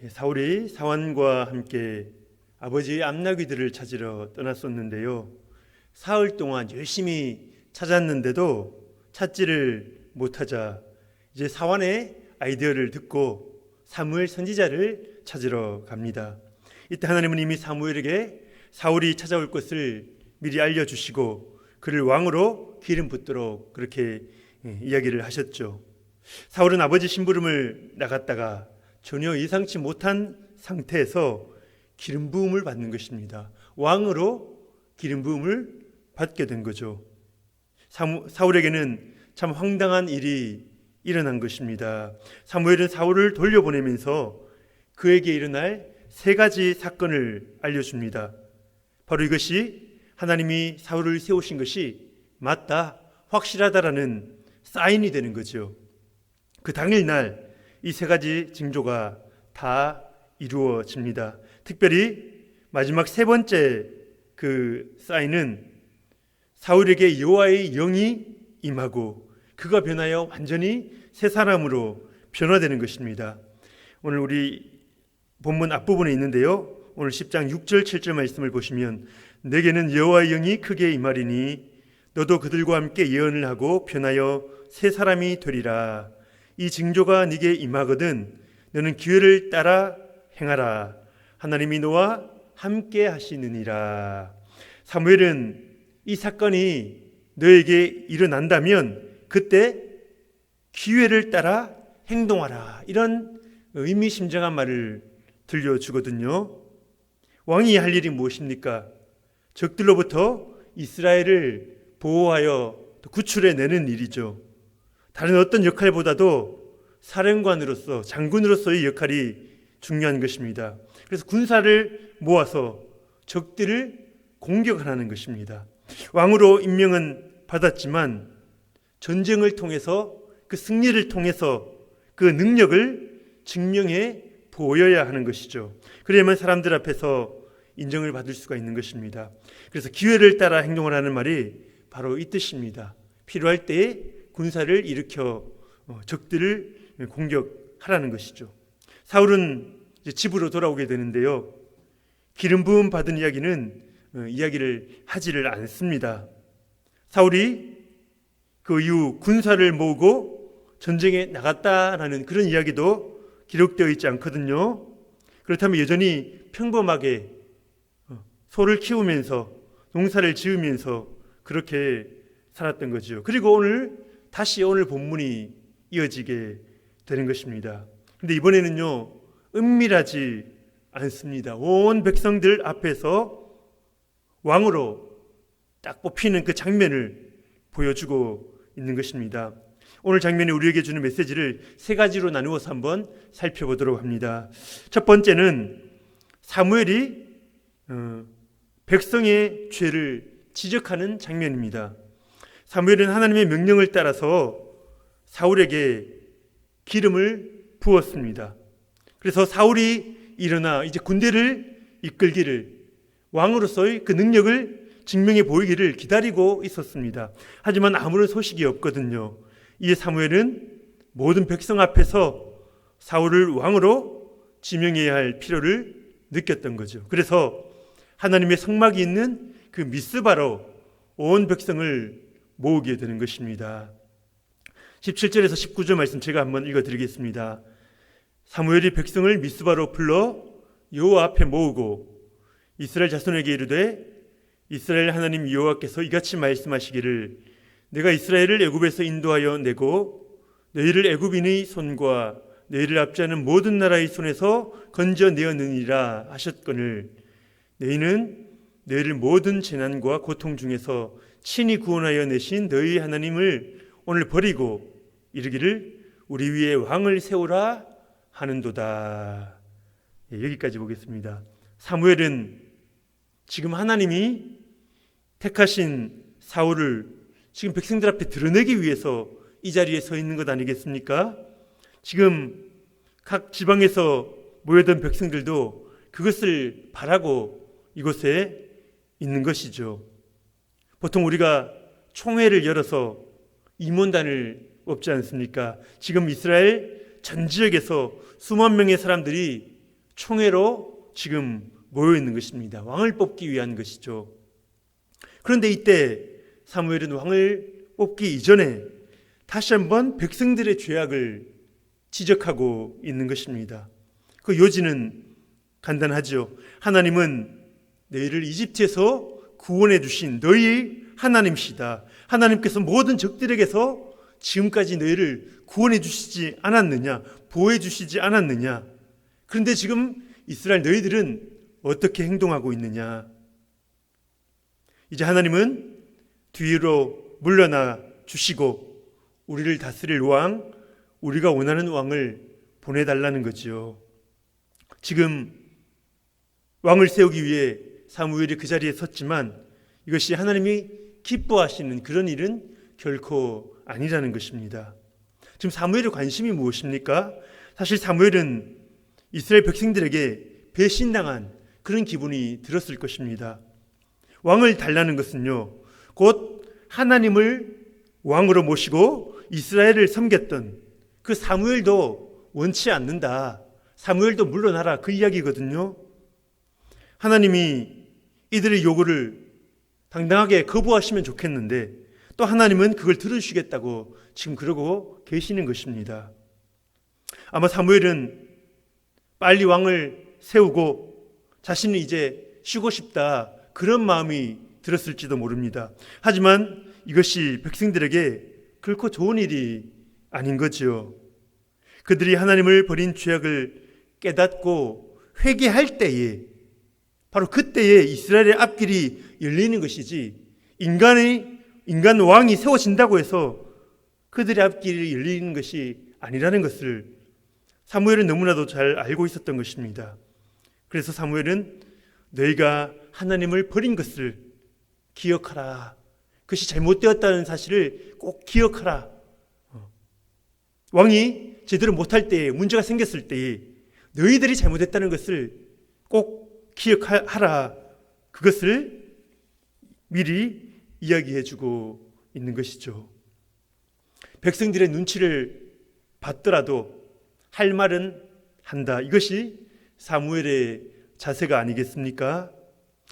사울이 사환과 함께 아버지의 암나귀들을 찾으러 떠났었는데요. 사흘 동안 열심히 찾았는데도 찾지를 못하자 이제 사환의 아이디어를 듣고 사무엘 선지자를 찾으러 갑니다. 이때 하나님은 이미 사무엘에게 사울이 찾아올 것을 미리 알려주시고 그를 왕으로 기름 붓도록 그렇게 이야기를 하셨죠. 사울은 아버지 심부름을 나갔다가 전혀 예상치 못한 상태에서 기름 부음을 받는 것입니다. 왕으로 기름 부음을 받게 된 거죠. 사울에게는 참 황당한 일이 일어난 것입니다. 사무엘은 사울을 돌려보내면서 그에게 일어날 세 가지 사건을 알려줍니다. 바로 이것이 하나님이 사울을 세우신 것이 맞다, 확실하다라는 사인이 되는 거죠. 그 당일날 이 세 가지 징조가 다 이루어집니다. 특별히 마지막 세 번째 그 사인은 사울에게 여호와의 영이 임하고 그가 변하여 완전히 새 사람으로 변화되는 것입니다. 오늘 우리 본문 앞부분에 있는데요. 오늘 10장 6절 7절 말씀을 보시면 내게는 여호와의 영이 크게 임하리니 너도 그들과 함께 예언을 하고 변하여 새 사람이 되리라. 이 징조가 네게 임하거든 너는 기회를 따라 행하라. 하나님이 너와 함께 하시느니라. 사무엘은 이 사건이 너에게 일어난다면 그때 기회를 따라 행동하라. 이런 의미심장한 말을 들려주거든요. 왕이 할 일이 무엇입니까? 적들로부터 이스라엘을 보호하여 구출해내는 일이죠. 다른 어떤 역할보다도 사령관으로서 장군으로서의 역할이 중요한 것입니다. 그래서 군사를 모아서 적들을 공격하는 것입니다. 왕으로 임명은 받았지만 전쟁을 통해서 그 승리를 통해서 그 능력을 증명해 보여야 하는 것이죠. 그래야만 사람들 앞에서 인정을 받을 수가 있는 것입니다. 그래서 기회를 따라 행동을 하는 말이 바로 이 뜻입니다. 필요할 때에 군사를 일으켜 적들을 공격하라는 것이죠. 사울은 이제 집으로 돌아오게 되는데요. 기름 부음 받은 이야기를 하지를 않습니다. 사울이 그 이후 군사를 모으고 전쟁에 나갔다라는 그런 이야기도 기록되어 있지 않거든요. 그렇다면 여전히 평범하게 소를 키우면서 농사를 지으면서 그렇게 살았던 거죠. 그리고 다시 오늘 본문이 이어지게 되는 것입니다. 그런데 이번에는요, 은밀하지 않습니다. 온 백성들 앞에서 왕으로 딱 뽑히는 그 장면을 보여주고 있는 것입니다. 오늘 장면이 우리에게 주는 메시지를 세 가지로 나누어서 한번 살펴보도록 합니다. 첫 번째는 사무엘이 백성의 죄를 지적하는 장면입니다. 사무엘은 하나님의 명령을 따라서 사울에게 기름을 부었습니다. 그래서 사울이 일어나 이제 군대를 이끌기를, 왕으로서의 그 능력을 증명해 보이기를 기다리고 있었습니다. 하지만 아무런 소식이 없거든요. 이에 사무엘은 모든 백성 앞에서 사울을 왕으로 지명해야 할 필요를 느꼈던 거죠. 그래서 하나님의 성막이 있는 그 미스바로 온 백성을 모으게 되는 것입니다. 17절에서 19절 말씀 제가 한번 읽어드리겠습니다. 사무엘이 백성을 미스바로 불러 여호와 앞에 모으고 이스라엘 자손에게 이르되 이스라엘 하나님 여호와께서 이같이 말씀하시기를 내가 이스라엘을 애굽에서 인도하여 내고 너희를 애굽인의 손과 너희를 압제하는 모든 나라의 손에서 건져내었느니라 하셨거늘 너희는 너희를 모든 재난과 고통 중에서 친히 구원하여 내신 너희 하나님을 오늘 버리고 이르기를 우리 위에 왕을 세우라 하는도다. 여기까지 보겠습니다. 사무엘은 지금 하나님이 택하신 사울을 지금 백성들 앞에 드러내기 위해서 이 자리에 서 있는 것 아니겠습니까? 지금 각 지방에서 모여든 백성들도 그것을 바라고 이곳에 있는 것이죠. 보통 우리가 총회를 열어서 임원단을 뽑지 않습니까? 지금 이스라엘 전 지역에서 수만 명의 사람들이 총회로 지금 모여 있는 것입니다. 왕을 뽑기 위한 것이죠. 그런데 이때 사무엘은 왕을 뽑기 이전에 다시 한번 백성들의 죄악을 지적하고 있는 것입니다. 그 요지는 간단하죠. 하나님은 너희를 이집트에서 구원해 주신 너희 하나님이시다. 하나님께서 모든 적들에게서 지금까지 너희를 구원해 주시지 않았느냐, 보호해 주시지 않았느냐. 그런데 지금 이스라엘 너희들은 어떻게 행동하고 있느냐. 이제 하나님은 뒤로 물러나 주시고 우리를 다스릴 왕, 우리가 원하는 왕을 보내달라는 거지요. 지금 왕을 세우기 위해 사무엘이 그 자리에 섰지만 이것이 하나님이 기뻐하시는 그런 일은 결코 아니라는 것입니다. 지금 사무엘의 관심이 무엇입니까? 사실 사무엘은 이스라엘 백성들에게 배신당한 그런 기분이 들었을 것입니다. 왕을 달라는 것은요, 곧 하나님을 왕으로 모시고 이스라엘을 섬겼던 그 사무엘도 원치 않는다. 사무엘도 물러나라. 그 이야기거든요. 하나님이 이들의 요구를 당당하게 거부하시면 좋겠는데 또 하나님은 그걸 들으시겠다고 지금 그러고 계시는 것입니다. 아마 사무엘은 빨리 왕을 세우고 자신은 이제 쉬고 싶다 그런 마음이 들었을지도 모릅니다. 하지만 이것이 백성들에게 결코 좋은 일이 아닌 거지요. 그들이 하나님을 버린 죄악을 깨닫고 회개할 때에 바로 그때에 이스라엘의 앞길이 열리는 것이지 인간 왕이 세워진다고 해서 그들의 앞길이 열리는 것이 아니라는 것을 사무엘은 너무나도 잘 알고 있었던 것입니다. 그래서 사무엘은 너희가 하나님을 버린 것을 기억하라. 그것이 잘못되었다는 사실을 꼭 기억하라. 왕이 제대로 못할 때에 문제가 생겼을 때에 너희들이 잘못했다는 것을 꼭 기억하라. 그것을 미리 이야기해주고 있는 것이죠. 백성들의 눈치를 받더라도 할 말은 한다. 이것이 사무엘의 자세가 아니겠습니까?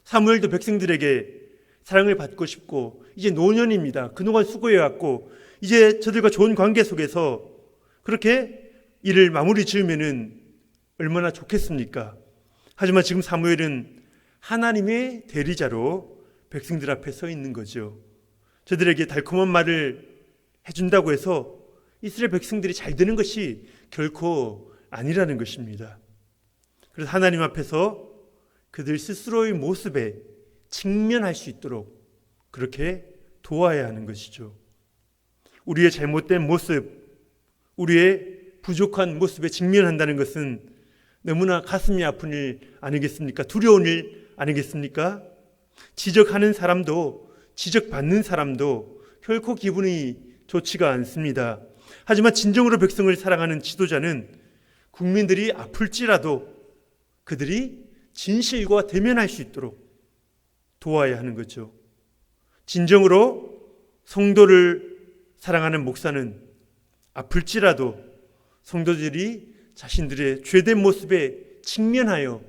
사무엘도 백성들에게 사랑을 받고 싶고 이제 노년입니다. 그동안 수고해왔고 이제 저들과 좋은 관계 속에서 그렇게 일을 마무리 지으면은 얼마나 좋겠습니까? 하지만 지금 사무엘은 하나님의 대리자로 백성들 앞에 서 있는 거죠. 저들에게 달콤한 말을 해준다고 해서 이스라엘 백성들이 잘 되는 것이 결코 아니라는 것입니다. 그래서 하나님 앞에서 그들 스스로의 모습에 직면할 수 있도록 그렇게 도와야 하는 것이죠. 우리의 잘못된 모습, 우리의 부족한 모습에 직면한다는 것은 너무나 가슴이 아픈 일 아니겠습니까? 두려운 일 아니겠습니까? 지적하는 사람도 지적받는 사람도 결코 기분이 좋지가 않습니다. 하지만 진정으로 백성을 사랑하는 지도자는 국민들이 아플지라도 그들이 진실과 대면할 수 있도록 도와야 하는 거죠. 진정으로 성도를 사랑하는 목사는 아플지라도 성도들이 자신들의 죄된 모습에 직면하여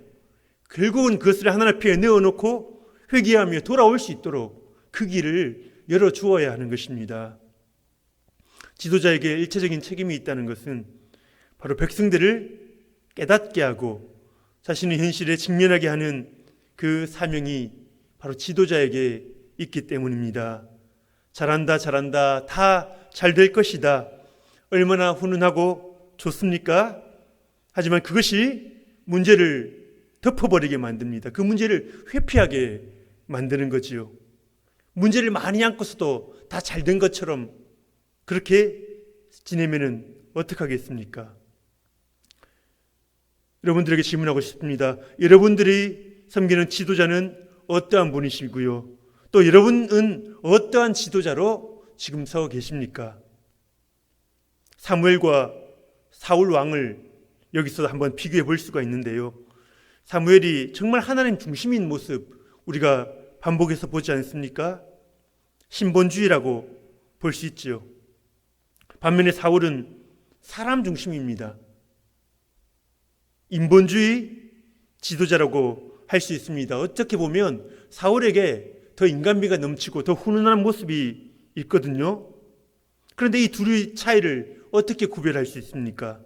결국은 그것을 하나님 앞에 내어놓고 회개하며 돌아올 수 있도록 그 길을 열어주어야 하는 것입니다. 지도자에게 일체적인 책임이 있다는 것은 바로 백성들을 깨닫게 하고 자신의 현실에 직면하게 하는 그 사명이 바로 지도자에게 있기 때문입니다. 잘한다, 잘한다, 다 잘 될 것이다. 얼마나 훈훈하고 좋습니까? 하지만 그것이 문제를 덮어버리게 만듭니다. 그 문제를 회피하게 만드는 거지요. 문제를 많이 안고서도 다 잘 된 것처럼 그렇게 지내면은 어떡하겠습니까? 여러분들에게 질문하고 싶습니다. 여러분들이 섬기는 지도자는 어떠한 분이시고요? 또 여러분은 어떠한 지도자로 지금 서 계십니까? 사무엘과 사울 왕을 여기서 한번 비교해 볼 수가 있는데요. 사무엘이 정말 하나님 중심인 모습 우리가 반복해서 보지 않습니까? 신본주의라고 볼 수 있지요. 반면에 사울은 사람 중심입니다. 인본주의, 지도자라고 할 수 있습니다. 어떻게 보면 사울에게 더 인간미가 넘치고 더 훈훈한 모습이 있거든요. 그런데 이 둘의 차이를 어떻게 구별할 수 있습니까?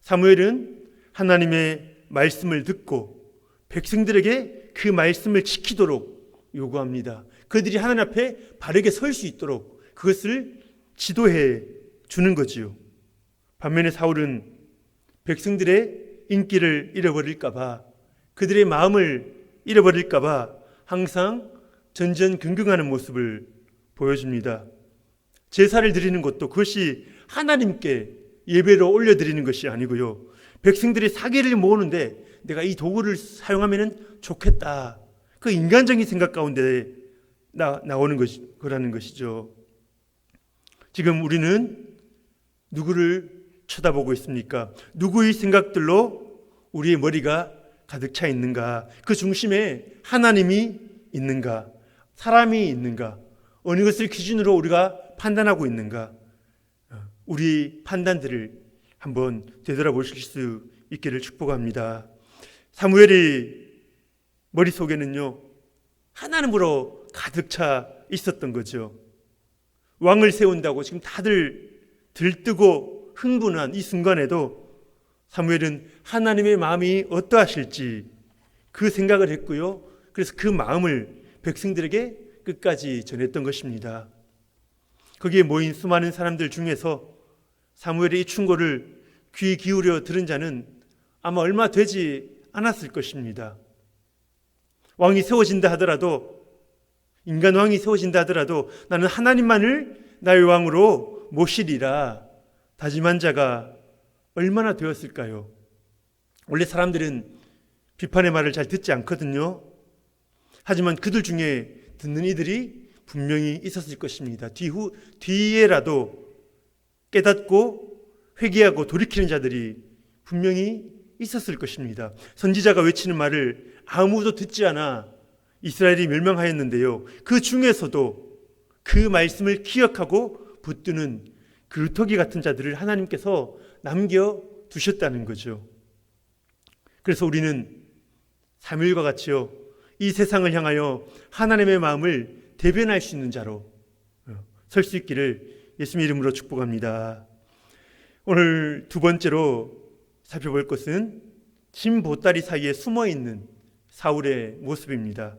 사무엘은 하나님의 말씀을 듣고 백성들에게 그 말씀을 지키도록 요구합니다. 그들이 하나님 앞에 바르게 설 수 있도록 그것을 지도해 주는 거지요. 반면에 사울은 백성들의 인기를 잃어버릴까 봐, 그들의 마음을 잃어버릴까 봐 항상 전전긍긍하는 모습을 보여줍니다. 제사를 드리는 것도 그것이 하나님께 예배로 올려드리는 것이 아니고요. 백성들이 사계를 모으는데 내가 이 도구를 사용하면 좋겠다. 그 인간적인 생각 가운데 나오는 거라는 것이죠. 지금 우리는 누구를 쳐다보고 있습니까? 누구의 생각들로 우리의 머리가 가득 차 있는가? 그 중심에 하나님이 있는가? 사람이 있는가? 어느 것을 기준으로 우리가 판단하고 있는가? 우리 판단들을 한번 되돌아보실 수 있기를 축복합니다. 사무엘의 머릿속에는요, 하나님으로 가득 차 있었던 거죠. 왕을 세운다고 지금 다들 들뜨고 흥분한 이 순간에도 사무엘은 하나님의 마음이 어떠하실지 그 생각을 했고요. 그래서 그 마음을 백성들에게 끝까지 전했던 것입니다. 거기에 모인 수많은 사람들 중에서 사무엘의 이 충고를 귀 기울여 들은 자는 아마 얼마 되지 않았을 것입니다. 왕이 세워진다 하더라도, 인간 왕이 세워진다 하더라도 나는 하나님만을 나의 왕으로 모시리라 다짐한 자가 얼마나 되었을까요? 원래 사람들은 비판의 말을 잘 듣지 않거든요. 하지만 그들 중에 듣는 이들이 분명히 있었을 것입니다. 뒤에라도 깨닫고 회개하고 돌이키는 자들이 분명히 있었을 것입니다. 선지자가 외치는 말을 아무도 듣지 않아 이스라엘이 멸망하였는데요. 그 중에서도 그 말씀을 기억하고 붙드는 그루터기 같은 자들을 하나님께서 남겨두셨다는 거죠. 그래서 우리는 사무엘과 같이요, 이 세상을 향하여 하나님의 마음을 대변할 수 있는 자로 설 수 있기를 예수님의 이름으로 축복합니다. 오늘 두 번째로 살펴볼 것은 진 보따리 사이에 숨어있는 사울의 모습입니다.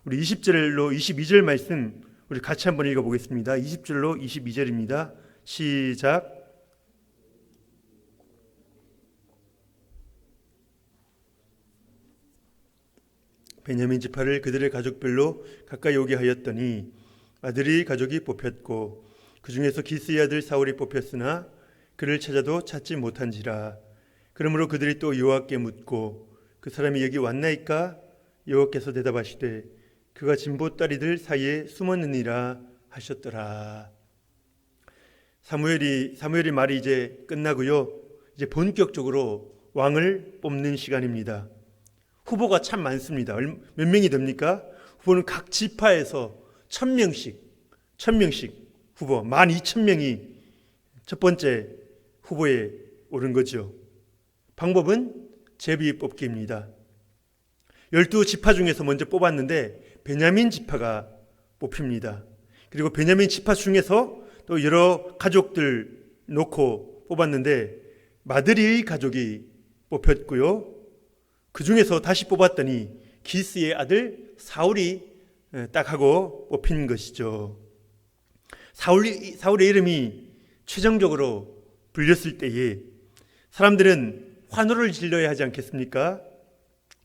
우리 20절로 22절 말씀 우리 같이 한번 읽어보겠습니다. 20절로 22절입니다. 시작. 베냐민 지파를 그들의 가족별로 가까이 오게 하였더니 아들이 가족이 뽑혔고 그 중에서 기스의 아들 사울이 뽑혔으나 그를 찾아도 찾지 못한지라. 그러므로 그들이 또 여호와께 묻고 그 사람이 여기 왔나이까? 여호와께서 대답하시되 그가 진보따리들 사이에 숨었느니라 하셨더라. 사무엘의 말이 이제 끝나고요. 이제 본격적으로 왕을 뽑는 시간입니다. 후보가 참 많습니다. 몇 명이 됩니까? 후보는 각 지파에서 1000명씩 후보 12,000명이 첫 번째 후보에 오른 거죠. 방법은 제비 뽑기입니다. 12지파 중에서 먼저 뽑았는데 베냐민 지파가 뽑힙니다. 그리고 베냐민 지파 중에서 또 여러 가족들 놓고 뽑았는데 마드리의 가족이 뽑혔고요. 그 중에서 다시 뽑았더니 기스의 아들 사울이 딱 하고 뽑힌 것이죠. 사울의 이름이 최종적으로 불렸을 때에 사람들은 환호를 질러야 하지 않겠습니까?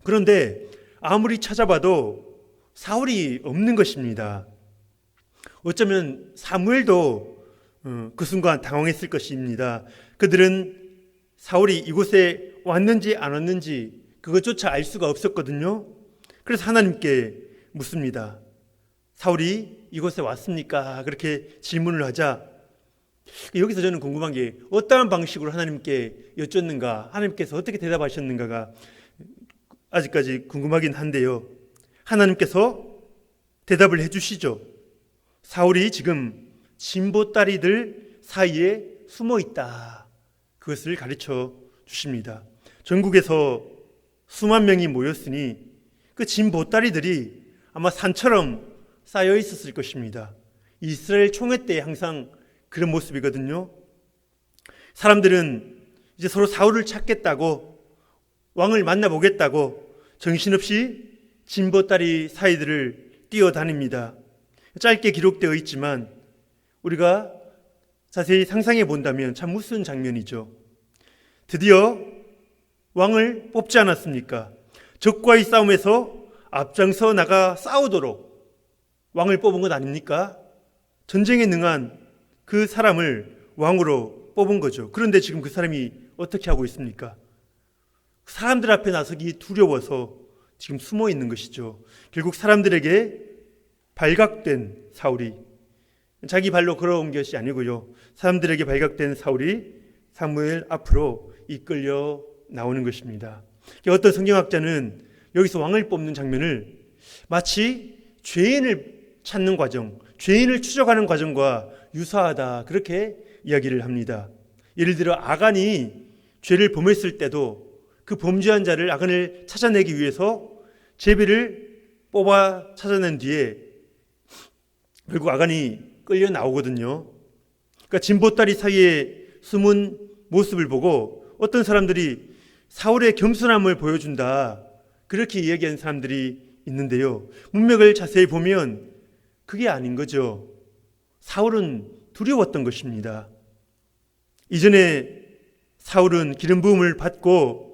그런데 아무리 찾아봐도 사울이 없는 것입니다. 어쩌면 사무엘도 그 순간 당황했을 것입니다. 그들은 사울이 이곳에 왔는지 안 왔는지 그것조차 알 수가 없었거든요. 그래서 하나님께 묻습니다. 사울이 이곳에 왔습니까? 그렇게 질문을 하자 여기서 저는 궁금한 게 어떠한 방식으로 하나님께 여쭙는가, 하나님께서 어떻게 대답하셨는가가 아직까지 궁금하긴 한데요. 하나님께서 대답을 해주시죠. 사울이 지금 진보따리들 사이에 숨어 있다. 그것을 가르쳐 주십니다. 전국에서 수만 명이 모였으니 그 진 보따리들이 아마 산처럼 쌓여 있었을 것입니다. 이스라엘 총회 때 항상 그런 모습이거든요. 사람들은 이제 서로 사울을 찾겠다고, 왕을 만나보겠다고 정신없이 진 보따리 사이들을 뛰어다닙니다. 짧게 기록되어 있지만 우리가 자세히 상상해 본다면 참 무서운 장면이죠. 드디어 왕을 뽑지 않았습니까? 적과의 싸움에서 앞장서 나가 싸우도록 왕을 뽑은 것 아닙니까? 전쟁에 능한 그 사람을 왕으로 뽑은 거죠. 그런데 지금 그 사람이 어떻게 하고 있습니까? 사람들 앞에 나서기 두려워서 지금 숨어 있는 것이죠. 결국 사람들에게 발각된 사울이, 자기 발로 걸어온 것이 아니고요, 사람들에게 발각된 사울이 사무엘 앞으로 이끌려 나오는 것입니다. 어떤 성경학자는 여기서 왕을 뽑는 장면을 마치 죄인을 찾는 과정, 죄인을 추적하는 과정과 유사하다, 그렇게 이야기를 합니다. 예를 들어 아간이 죄를 범했을 때도 그 범죄한 자를, 아간을 찾아내기 위해서 제비를 뽑아 찾아낸 뒤에 결국 아간이 끌려 나오거든요. 그러니까 진보다리 사이에 숨은 모습을 보고 어떤 사람들이 사울의 겸손함을 보여준다, 그렇게 이야기한 사람들이 있는데요. 문맥을 자세히 보면 그게 아닌 거죠. 사울은 두려웠던 것입니다. 이전에 사울은 기름 부음을 받고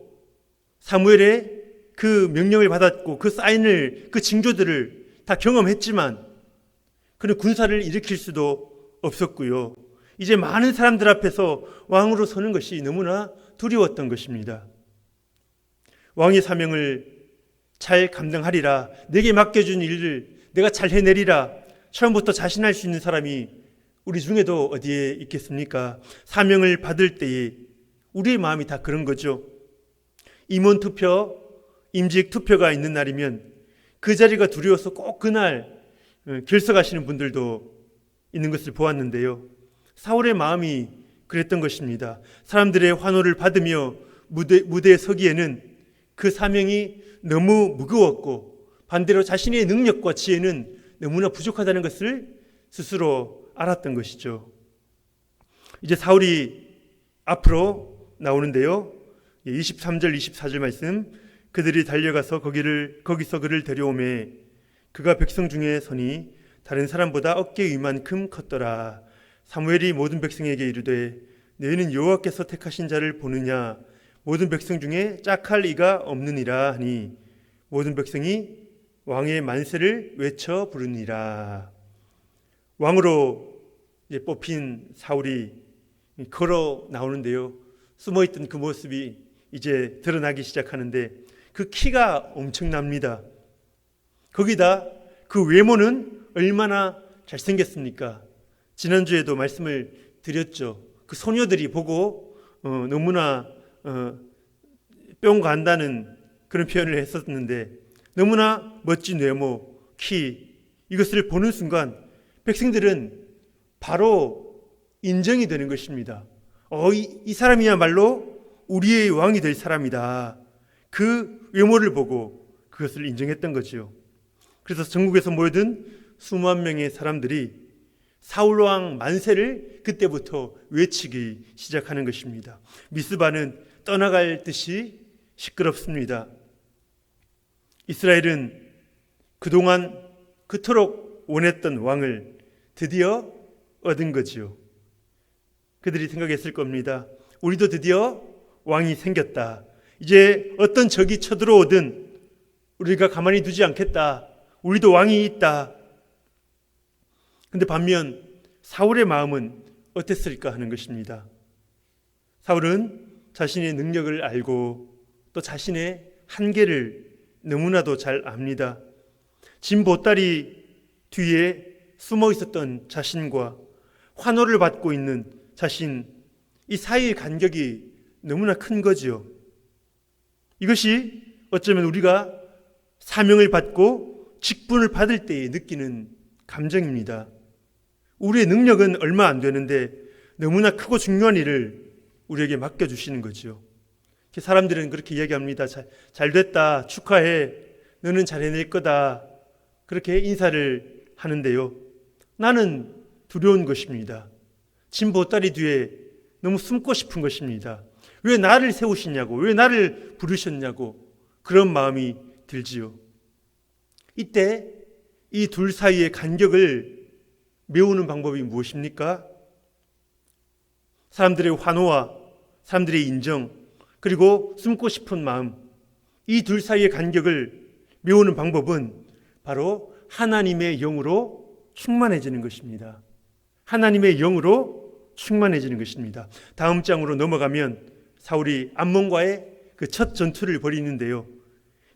사무엘의 그 명령을 받았고 그 사인을, 그 징조들을 다 경험했지만 그는 군사를 일으킬 수도 없었고요. 이제 많은 사람들 앞에서 왕으로 서는 것이 너무나 두려웠던 것입니다. 왕의 사명을 잘 감당하리라, 내게 맡겨준 일을 내가 잘 해내리라, 처음부터 자신할 수 있는 사람이 우리 중에도 어디에 있겠습니까? 사명을 받을 때에 우리의 마음이 다 그런 거죠. 임원 투표, 임직 투표가 있는 날이면 그 자리가 두려워서 꼭 그날 결석하시는 분들도 있는 것을 보았는데요. 사울의 마음이 그랬던 것입니다. 사람들의 환호를 받으며 무대에 서기에는 그 사명이 너무 무거웠고 반대로 자신의 능력과 지혜는 너무나 부족하다는 것을 스스로 알았던 것이죠. 이제 사울이 앞으로 나오는데요. 23절 24절 말씀, 그들이 달려가서 거기서 그를 데려오매 그가 백성 중에 서니 다른 사람보다 어깨 위만큼 컸더라. 사무엘이 모든 백성에게 이르되 너희는 여호와께서 택하신 자를 보느냐, 모든 백성 중에 짝할 이가 없느니라 하니 모든 백성이 왕의 만세를 외쳐 부르니라. 왕으로 이제 뽑힌 사울이 걸어 나오는데요. 숨어있던 그 모습이 이제 드러나기 시작하는데 그 키가 엄청납니다. 거기다 그 외모는 얼마나 잘생겼습니까? 지난주에도 말씀을 드렸죠. 그 소녀들이 보고 너무나 뿅 간다는 그런 표현을 했었는데 너무나 멋진 외모, 키, 이것을 보는 순간 백성들은 바로 인정이 되는 것입니다. 이 사람이야말로 우리의 왕이 될 사람이다. 그 외모를 보고 그것을 인정했던 거죠. 그래서 전국에서 모여든 수만 명의 사람들이 사울왕 만세를 그때부터 외치기 시작하는 것입니다. 미스바는 떠나갈 듯이 시끄럽습니다. 이스라엘은 그동안 그토록 원했던 왕을 드디어 얻은 거지요. 그들이 생각했을 겁니다. 우리도 드디어 왕이 생겼다. 이제 어떤 적이 쳐들어오든 우리가 가만히 두지 않겠다. 우리도 왕이 있다. 근데 반면 사울의 마음은 어땠을까 하는 것입니다. 사울은 자신의 능력을 알고 또 자신의 한계를 너무나도 잘 압니다. 진 보따리 뒤에 숨어 있었던 자신과 환호를 받고 있는 자신, 이 사이의 간격이 너무나 큰 거지요. 이것이 어쩌면 우리가 사명을 받고 직분을 받을 때에 느끼는 감정입니다. 우리의 능력은 얼마 안 되는데 너무나 크고 중요한 일을 우리에게 맡겨주시는 거죠. 사람들은 그렇게 이야기합니다. 잘 됐다, 축하해, 너는 잘 해낼 거다, 그렇게 인사를 하는데요. 나는 두려운 것입니다. 진 보따리 뒤에 너무 숨고 싶은 것입니다. 왜 나를 세우시냐고, 왜 나를 부르셨냐고 그런 마음이 들지요. 이때 이 둘 사이의 간격을 메우는 방법이 무엇입니까? 사람들의 환호와 사람들의 인정, 그리고 숨고 싶은 마음, 이 둘 사이의 간격을 메우는 방법은 바로 하나님의 영으로 충만해지는 것입니다. 하나님의 영으로 충만해지는 것입니다. 다음 장으로 넘어가면 사울이 암몬과의 그 첫 전투를 벌이는데요.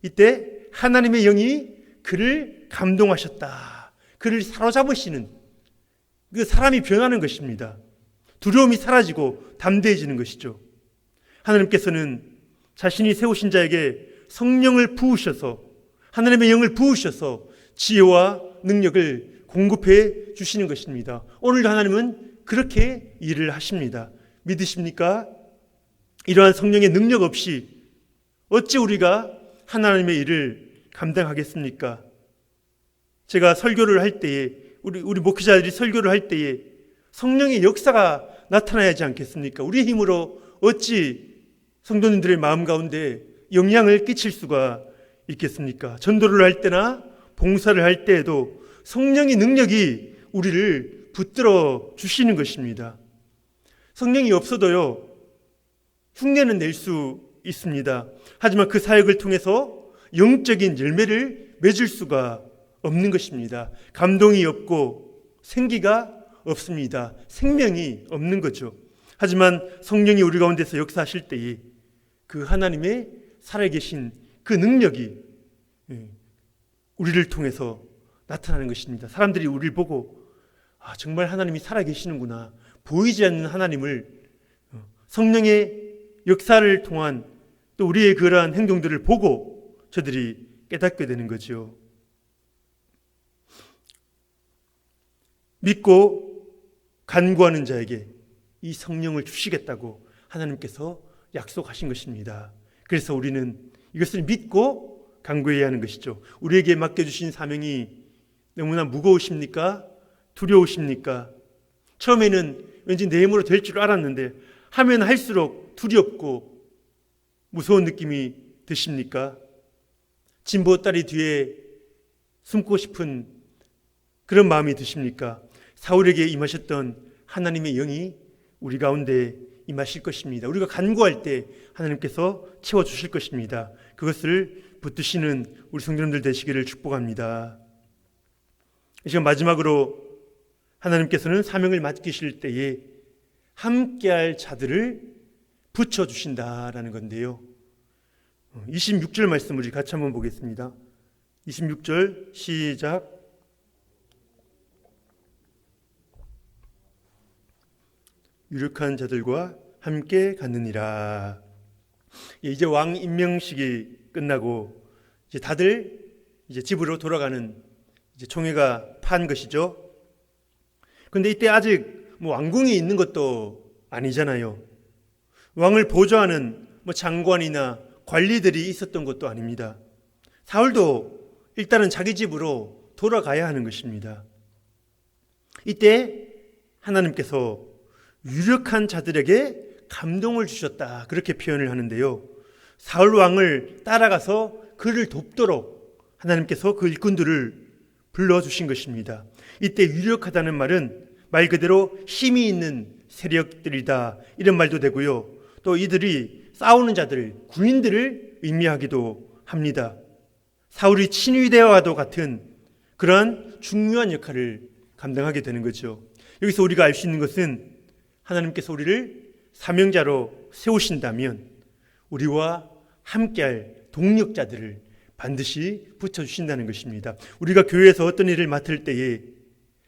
이때 하나님의 영이 그를 감동하셨다. 그를 사로잡으시는, 그 사람이 변하는 것입니다. 두려움이 사라지고 담대해지는 것이죠. 하나님께서는 자신이 세우신 자에게 성령을 부으셔서, 하나님의 영을 부으셔서 지혜와 능력을 공급해 주시는 것입니다. 오늘도 하나님은 그렇게 일을 하십니다. 믿으십니까? 이러한 성령의 능력 없이 어찌 우리가 하나님의 일을 감당하겠습니까? 제가 설교를 할 때에, 우리 목회자들이 설교를 할 때에 성령의 역사가 나타나야 하지 않겠습니까? 우리의 힘으로 어찌 성도님들의 마음 가운데 영향을 끼칠 수가 있겠습니까? 전도를 할 때나 봉사를 할 때에도 성령의 능력이 우리를 붙들어 주시는 것입니다. 성령이 없어도요, 흉내는 낼 수 있습니다. 하지만 그 사역을 통해서 영적인 열매를 맺을 수가 없는 것입니다. 감동이 없고 생기가 없습니다. 생명이 없는 거죠. 하지만 성령이 우리 가운데서 역사하실 때에 그 하나님의 살아계신 그 능력이 우리를 통해서 나타나는 것입니다. 사람들이 우리를 보고 정말 하나님이 살아계시는구나, 보이지 않는 하나님을 성령의 역사를 통한 또 우리의 그러한 행동들을 보고 저들이 깨닫게 되는 거죠. 믿고 간구하는 자에게 이 성령을 주시겠다고 하나님께서 약속하신 것입니다. 그래서 우리는 이것을 믿고 간구해야 하는 것이죠. 우리에게 맡겨주신 사명이 너무나 무거우십니까? 두려우십니까? 처음에는 왠지 내 힘으로 될 줄 알았는데 하면 할수록 두렵고 무서운 느낌이 드십니까? 진보따리 뒤에 숨고 싶은 그런 마음이 드십니까? 사울에게 임하셨던 하나님의 영이 우리 가운데 임하실 것입니다. 우리가 간구할 때 하나님께서 채워주실 것입니다. 그것을 붙드시는 우리 성도님들 되시기를 축복합니다. 이 시간 마지막으로 하나님께서는 사명을 맡기실 때에 함께할 자들을 붙여주신다라는 건데요. 26절 말씀 우리 같이 한번 보겠습니다. 26절 시작. 유력한 자들과 함께 갔느니라. 이제 왕 임명식이 끝나고 이제 다들 이제 집으로 돌아가는 이제 총회가 판 것이죠. 그런데 이때 아직 왕궁이 있는 것도 아니잖아요. 왕을 보좌하는 장관이나 관리들이 있었던 것도 아닙니다. 사울도 일단은 자기 집으로 돌아가야 하는 것입니다. 이때 하나님께서 유력한 자들에게 감동을 주셨다, 그렇게 표현을 하는데요. 사울 왕을 따라가서 그를 돕도록 하나님께서 그 일꾼들을 불러주신 것입니다. 이때 유력하다는 말은 말 그대로 힘이 있는 세력들이다, 이런 말도 되고요. 또 이들이 싸우는 자들, 군인들을 의미하기도 합니다. 사울이 친위대와도 같은 그러한 중요한 역할을 감당하게 되는 거죠. 여기서 우리가 알 수 있는 것은 하나님께서 우리를 사명자로 세우신다면 우리와 함께할 동력자들을 반드시 붙여주신다는 것입니다. 우리가 교회에서 어떤 일을 맡을 때에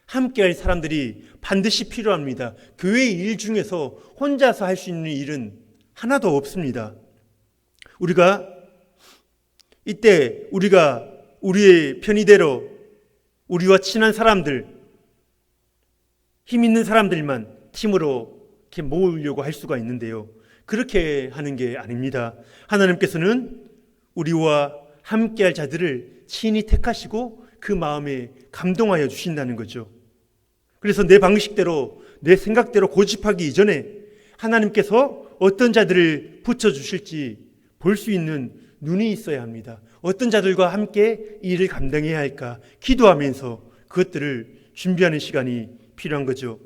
함께할 사람들이 반드시 필요합니다. 교회의 일 중에서 혼자서 할 수 있는 일은 하나도 없습니다. 이때 우리가 우리의 편의대로 우리와 친한 사람들, 힘 있는 사람들만 팀으로 이렇게 모으려고 할 수가 있는데요. 그렇게 하는 게 아닙니다. 하나님께서는 우리와 함께할 자들을 친히 택하시고 그 마음에 감동하여 주신다는 거죠. 그래서 내 방식대로, 내 생각대로 고집하기 이전에 하나님께서 어떤 자들을 붙여주실지 볼 수 있는 눈이 있어야 합니다. 어떤 자들과 함께 이 일을 감당해야 할까 기도하면서 그것들을 준비하는 시간이 필요한 거죠.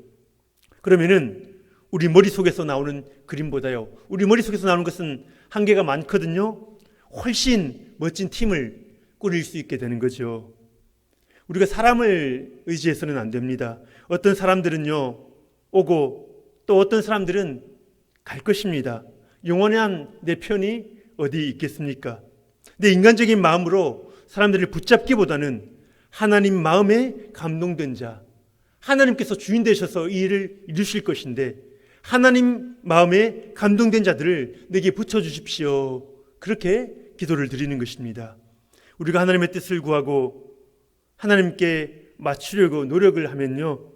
그러면은 우리 머릿속에서 나오는 그림보다요, 우리 머릿속에서 나오는 것은 한계가 많거든요. 훨씬 멋진 팀을 꾸릴 수 있게 되는 거죠. 우리가 사람을 의지해서는 안 됩니다. 어떤 사람들은요 오고 또 어떤 사람들은 갈 것입니다. 영원한 내 편이 어디 있겠습니까? 내 인간적인 마음으로 사람들을 붙잡기보다는 하나님 마음에 감동된 자, 하나님께서 주인 되셔서 이 일을 이루실 것인데 하나님 마음에 감동된 자들을 내게 붙여주십시오. 그렇게 기도를 드리는 것입니다. 우리가 하나님의 뜻을 구하고 하나님께 맞추려고 노력을 하면요,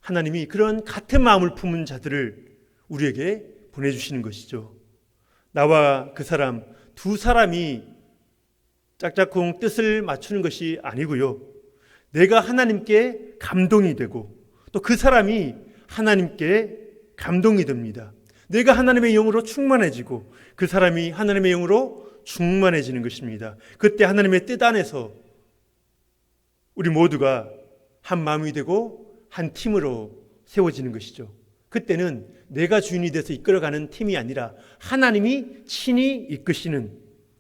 하나님이 그런 같은 마음을 품은 자들을 우리에게 보내주시는 것이죠. 나와 그 사람, 두 사람이 짝짝꿍 뜻을 맞추는 것이 아니고요, 내가 하나님께 감동이 되고 또 그 사람이 하나님께 감동이 됩니다. 내가 하나님의 영으로 충만해지고 그 사람이 하나님의 영으로 충만해지는 것입니다. 그때 하나님의 뜻 안에서 우리 모두가 한 마음이 되고 한 팀으로 세워지는 것이죠. 그때는 내가 주인이 돼서 이끌어가는 팀이 아니라 하나님이 친히 이끄시는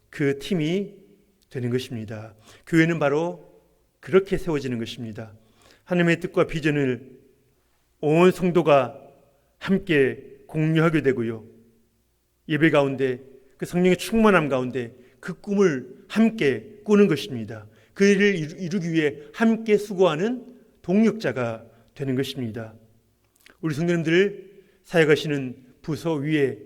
그 팀이 되는 것입니다. 교회는 바로 그렇게 세워지는 것입니다. 하나님의 뜻과 비전을 온 성도가 함께 공유하게 되고요, 예배 가운데 그 성령의 충만함 가운데 그 꿈을 함께 꾸는 것입니다. 그 일을 이루기 위해 함께 수고하는 동력자가 되는 것입니다. 우리 성도님들 사역하시는 부서 위에,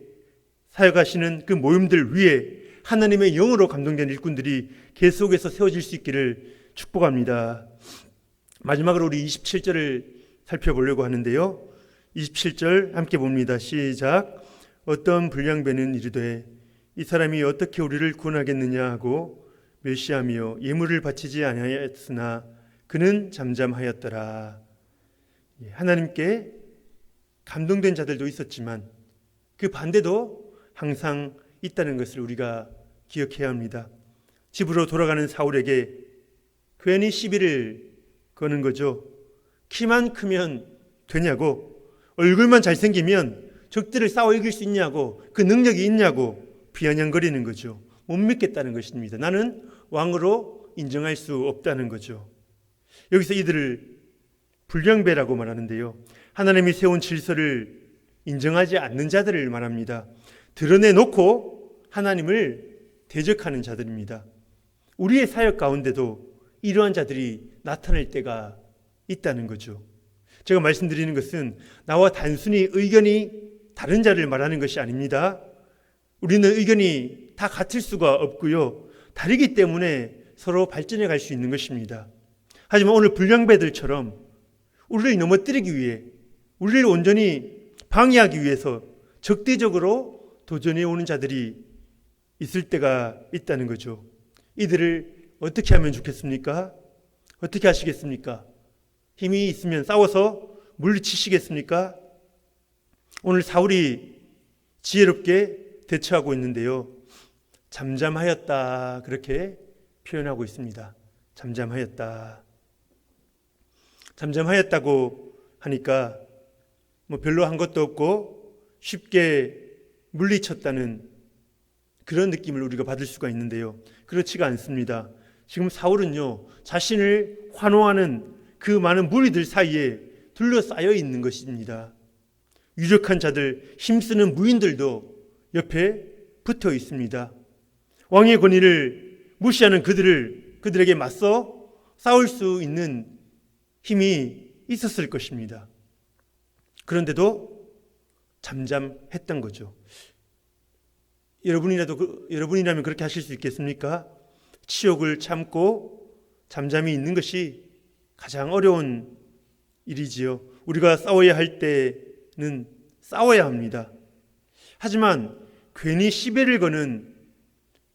사역하시는 그 모임들 위에 하나님의 영으로 감동된 일꾼들이 계속해서 세워질 수 있기를 축복합니다. 마지막으로 우리 27절을 살펴보려고 하는데요, 27절 함께 봅니다. 시작. 어떤 불량배는 이르되 이 사람이 어떻게 우리를 구원하겠느냐 하고 멸시하며 예물을 바치지 아니하였으나 그는 잠잠하였더라. 하나님께 감동된 자들도 있었지만 그 반대도 항상 있다는 것을 우리가 기억해야 합니다. 집으로 돌아가는 사울에게 괜히 시비를 거는 거죠. 키만 크면 되냐고, 얼굴만 잘생기면 적들을 싸워 이길 수 있냐고, 그 능력이 있냐고 비아냥거리는 거죠. 못 믿겠다는 것입니다. 나는 왕으로 인정할 수 없다는 거죠. 여기서 이들을 불량배라고 말하는데요, 하나님이 세운 질서를 인정하지 않는 자들을 말합니다. 드러내놓고 하나님을 대적하는 자들입니다. 우리의 사역 가운데도 이러한 자들이 나타날 때가 있다는 거죠. 제가 말씀드리는 것은 나와 단순히 의견이 다른 자를 말하는 것이 아닙니다. 우리는 의견이 다 같을 수가 없고요, 다르기 때문에 서로 발전해 갈 수 있는 것입니다. 하지만 오늘 불량배들처럼 우리를 넘어뜨리기 위해, 우리를 온전히 방해하기 위해서 적대적으로 도전해 오는 자들이 있을 때가 있다는 거죠. 이들을 어떻게 하면 좋겠습니까? 어떻게 하시겠습니까? 힘이 있으면 싸워서 물리치시겠습니까? 오늘 사울이 지혜롭게 대처하고 있는데요, 잠잠하였다, 그렇게 표현하고 있습니다. 잠잠하였다. 잠잠하였다고 하니까 뭐 별로 한 것도 없고 쉽게 물리쳤다는 그런 느낌을 우리가 받을 수가 있는데요, 그렇지가 않습니다. 지금 사울은요, 자신을 환호하는 그 많은 무리들 사이에 둘러싸여 있는 것입니다. 유력한 자들, 힘쓰는 무인들도 옆에 붙어 있습니다. 왕의 권위를 무시하는 그들에게 맞서 싸울 수 있는 힘이 있었을 것입니다. 그런데도 잠잠했던 거죠. 여러분이라면 그렇게 하실 수 있겠습니까? 치욕을 참고 잠잠히 있는 것이 가장 어려운 일이지요. 우리가 싸워야 할 때는 싸워야 합니다. 하지만 괜히 시비를 거는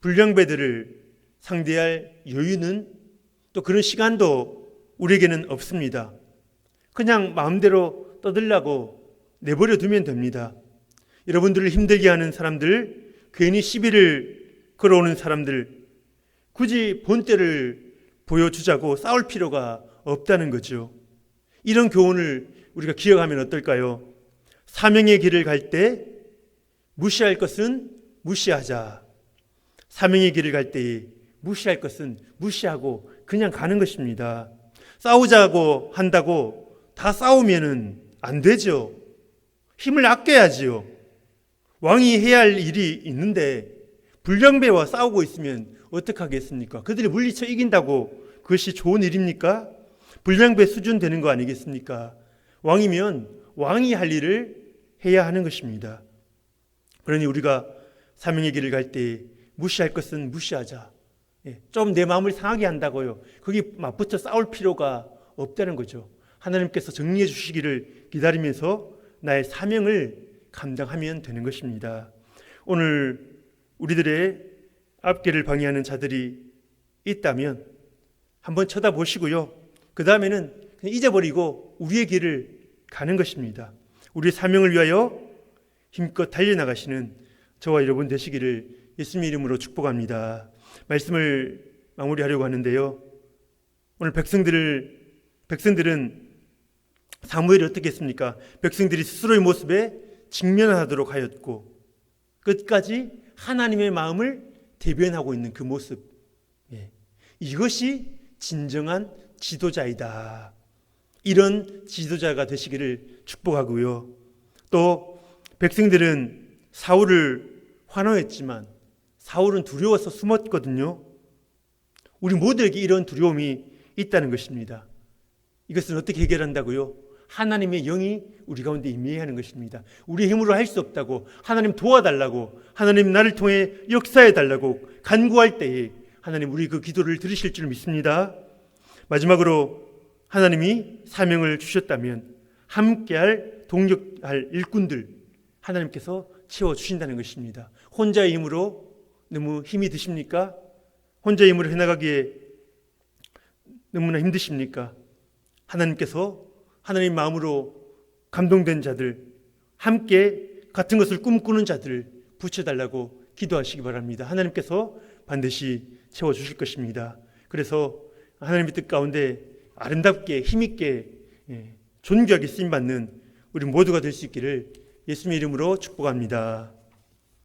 불량배들을 상대할 여유는 또 그런 시간도 우리에게는 없습니다. 그냥 마음대로 떠들라고 내버려 두면 됩니다. 여러분들을 힘들게 하는 사람들, 괜히 시비를 걸어오는 사람들, 굳이 본때를 보여주자고 싸울 필요가 없다는 거죠. 이런 교훈을 우리가 기억하면 어떨까요? 사명의 길을 갈 때 무시할 것은 무시하자. 사명의 길을 갈 때 무시할 것은 무시하고 그냥 가는 것입니다. 싸우자고 한다고 다 싸우면은 안 되죠. 힘을 아껴야지요. 왕이 해야 할 일이 있는데 불량배와 싸우고 있으면 어떡하겠습니까? 그들이 물리쳐 이긴다고 그것이 좋은 일입니까? 불량배 수준 되는 거 아니겠습니까? 왕이면 왕이 할 일을 해야 하는 것입니다. 그러니 우리가 사명의 길을 갈 때 무시할 것은 무시하자. 좀 내 마음을 상하게 한다고요. 거기 맞붙어 싸울 필요가 없다는 거죠. 하나님께서 정리해 주시기를 기다리면서 나의 사명을 감당하면 되는 것입니다. 오늘 우리들의 앞길을 방해하는 자들이 있다면 한번 쳐다보시고요. 그 다음에는 그냥 잊어버리고 우리의 길을 가는 것입니다. 우리의 사명을 위하여 힘껏 달려나가시는 저와 여러분 되시기를 예수님의 이름으로 축복합니다. 말씀을 마무리하려고 하는데요. 오늘 백성들은 사무엘이 어떻게 했습니까? 백성들이 스스로의 모습에 직면하도록 하였고 끝까지 하나님의 마음을 대변하고 있는 그 모습, 이것이 진정한 지도자이다. 이런 지도자가 되시기를 축복하고요. 또 백성들은 사울을 환호했지만 사울은 두려워서 숨었거든요. 우리 모두에게 이런 두려움이 있다는 것입니다. 이것은 어떻게 해결한다고요? 하나님의 영이 우리 가운데 임해야 하는 것입니다. 우리 힘으로 할 수 없다고, 하나님 도와달라고, 하나님 나를 통해 역사해달라고 간구할 때에 하나님 우리 그 기도를 들으실 줄 믿습니다. 마지막으로 하나님이 사명을 주셨다면 함께할 동력할 일꾼들 하나님께서 채워주신다는 것입니다. 혼자의 힘으로 너무 힘이 드십니까? 혼자의 힘으로 해나가기에 너무나 힘드십니까? 하나님께서 하나님 마음으로 감동된 자들, 함께 같은 것을 꿈꾸는 자들을 붙여달라고 기도하시기 바랍니다. 하나님께서 반드시 채워주실 것입니다. 그래서 하나님의 뜻 가운데 아름답게 힘있게 존귀하게 쓰임받는 우리 모두가 될 수 있기를 예수님의 이름으로 축복합니다.